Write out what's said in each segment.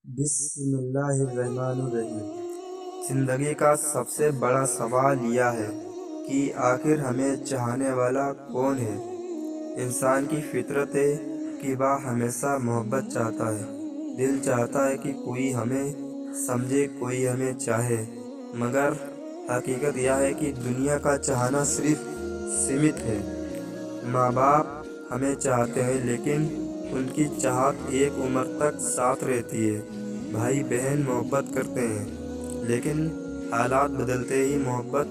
بسم اللہ الرحمن الرحیم۔ زندگی کا سب سے بڑا سوال یہ ہے کہ آخر ہمیں چاہنے والا کون ہے۔ انسان کی فطرت ہے کہ وہ ہمیشہ محبت چاہتا ہے۔ دل چاہتا ہے کہ کوئی ہمیں سمجھے، کوئی ہمیں چاہے، مگر حقیقت یہ ہے کہ دنیا کا چاہنا صرف سمت ہے۔ ماں باپ ہمیں چاہتے ہیں لیکن ان کی چاہت ایک عمر تک ساتھ رہتی ہے۔ بھائی بہن محبت کرتے ہیں لیکن حالات بدلتے ہی محبت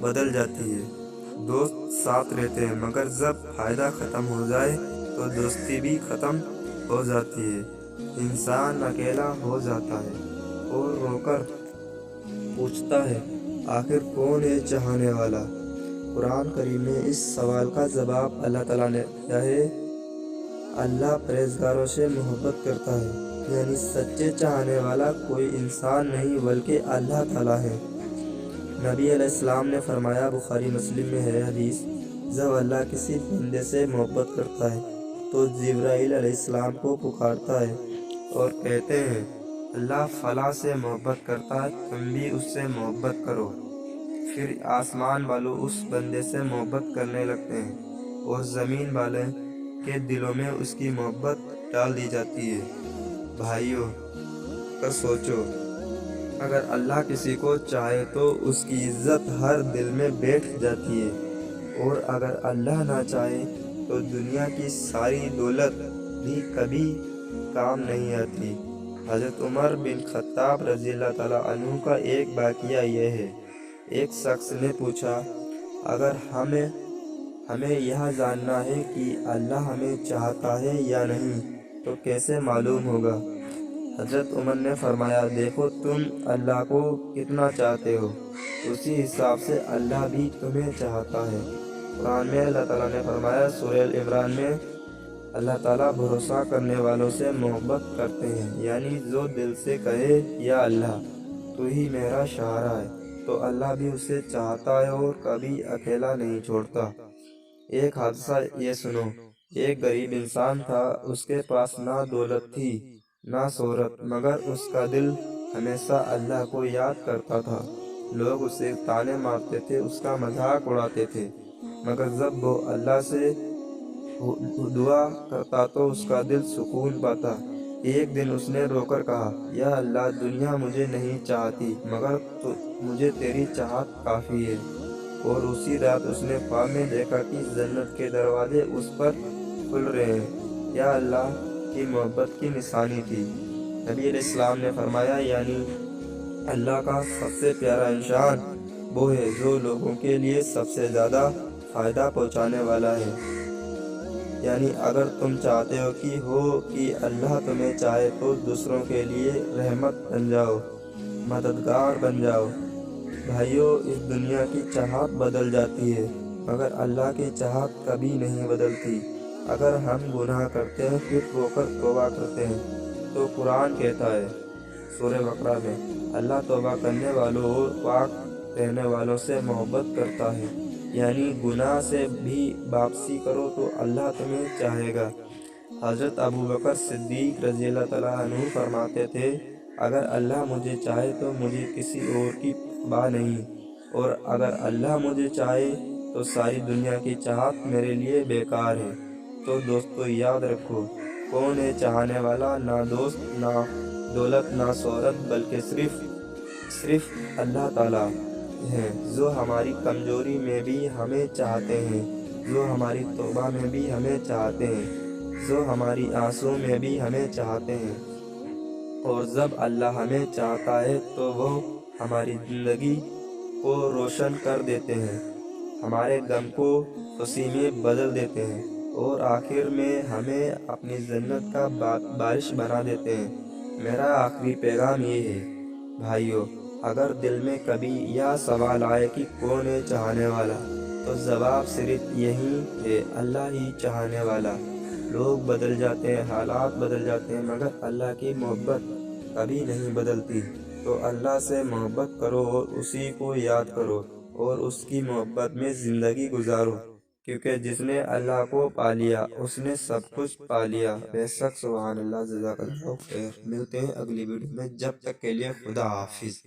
بدل جاتی ہے۔ دوست ساتھ رہتے ہیں مگر جب فائدہ ختم ہو جائے تو دوستی بھی ختم ہو جاتی ہے۔ انسان اکیلا ہو جاتا ہے اور رو کر پوچھتا ہے آخر کون ہے چاہنے والا۔ قرآن کریم میں اس سوال کا جواب اللہ تعالیٰ نے دیا ہے۔ اللہ پرہیزگاروں سے محبت کرتا ہے، یعنی سچے چاہنے والا کوئی انسان نہیں بلکہ اللہ تعالیٰ ہے۔ نبی علیہ السلام نے فرمایا، بخاری مسلم میں ہے حدیث، جب اللہ کسی بندے سے محبت کرتا ہے تو جبرائیل علیہ السلام کو پکارتا ہے اور کہتے ہیں اللہ فلاں سے محبت کرتا ہے، تم بھی اس سے محبت کرو۔ پھر آسمان والوں اس بندے سے محبت کرنے لگتے ہیں اور زمین والے کے دلوں میں اس کی محبت ڈال دی جاتی ہے۔ بھائیو کر سوچو، اگر اللہ کسی کو چاہے تو اس کی عزت ہر دل میں بیٹھ جاتی ہے، اور اگر اللہ نہ چاہے تو دنیا کی ساری دولت بھی کبھی کام نہیں آتی۔ حضرت عمر بن خطاب رضی اللہ تعالیٰ عنہ کا ایک واقعہ یہ ہے۔ ایک شخص نے پوچھا، اگر ہمیں یہ جاننا ہے کہ اللہ ہمیں چاہتا ہے یا نہیں تو کیسے معلوم ہوگا؟ حضرت عمر نے فرمایا، دیکھو تم اللہ کو کتنا چاہتے ہو، اسی حساب سے اللہ بھی تمہیں چاہتا ہے۔ قرآن میں اللہ تعالیٰ نے فرمایا، سورہ عمران میں، اللہ تعالیٰ بھروسہ کرنے والوں سے محبت کرتے ہیں، یعنی جو دل سے کہے یا اللہ تو ہی میرا سہارا ہے، تو اللہ بھی اسے چاہتا ہے اور کبھی اکیلا نہیں چھوڑتا۔ ایک حادثہ یہ سنو، ایک غریب انسان تھا، اس کے پاس نہ دولت تھی نہ شہرت، مگر اس کا دل ہمیشہ اللہ کو یاد کرتا تھا۔ لوگ اسے طعنے مارتے تھے، اس کا مذاق اڑاتے تھے، مگر جب وہ اللہ سے دعا کرتا تو اس کا دل سکون پاتا۔ ایک دن اس نے رو کر کہا، یا اللہ دنیا مجھے نہیں چاہتی مگر مجھے تیری چاہت کافی ہے۔ اور اسی رات اس نے خواب میں دیکھا کہ جنت کے دروازے اس پر کھل رہے ہیں۔ یا اللہ کی محبت کی نشانی تھی۔ نبی علیہ السلام نے فرمایا، یعنی اللہ کا سب سے پیارا انسان وہ ہے جو لوگوں کے لیے سب سے زیادہ فائدہ پہنچانے والا ہے۔ یعنی اگر تم چاہتے ہو کہ اللہ تمہیں چاہے تو دوسروں کے لیے رحمت بن جاؤ، مددگار بن جاؤ۔ بھائیو، اس دنیا کی چاہت بدل جاتی ہے مگر اللہ کی چاہت کبھی نہیں بدلتی۔ اگر ہم گناہ کرتے ہیں پھر رو کر توبہ کرتے ہیں تو قرآن کہتا ہے سورہ بقرہ میں، اللہ توبہ کرنے والوں اور پاک رہنے والوں سے محبت کرتا ہے۔ یعنی گناہ سے بھی واپسی کرو تو اللہ تمہیں چاہے گا۔ حضرت ابو بکر صدیق رضی اللہ تعالیٰ عنہ فرماتے تھے، اگر اللہ مجھے چاہے تو مجھے کسی اور کی پرواہ نہیں، اور اگر اللہ مجھے چاہے تو ساری دنیا کی چاہت میرے لیے بیکار ہے۔ تو دوستو یاد رکھو، کون ہے چاہنے والا؟ نہ دوست، نہ دولت، نہ شہرت، بلکہ صرف اللہ تعالیٰ ہے، جو ہماری کمزوری میں بھی ہمیں چاہتے ہیں، جو ہماری توبہ میں بھی ہمیں چاہتے ہیں، جو ہماری آنسوں میں بھی ہمیں چاہتے ہیں۔ اور جب اللہ ہمیں چاہتا ہے تو وہ ہماری زندگی کو روشن کر دیتے ہیں، ہمارے غم کو خوشی میں بدل دیتے ہیں، اور آخر میں ہمیں اپنی جنت کا بارش بنا دیتے ہیں۔ میرا آخری پیغام یہ ہے، بھائیو، اگر دل میں کبھی یہ سوال آئے کہ کون ہے چاہنے والا، تو جواب صرف یہی ہے، اللہ ہی چاہنے والا۔ لوگ بدل جاتے ہیں، حالات بدل جاتے ہیں، مگر اللہ کی محبت کبھی نہیں بدلتی۔ تو اللہ سے محبت کرو اور اسی کو یاد کرو اور اس کی محبت میں زندگی گزارو۔ کیونکہ جس نے اللہ کو پا لیا اس نے سب کچھ پا لیا۔ بے شک سبحان اللہ، جزاک اللہ خیر۔ ملتے ہیں اگلی ویڈیو میں، جب تک کے لیے خدا حافظ۔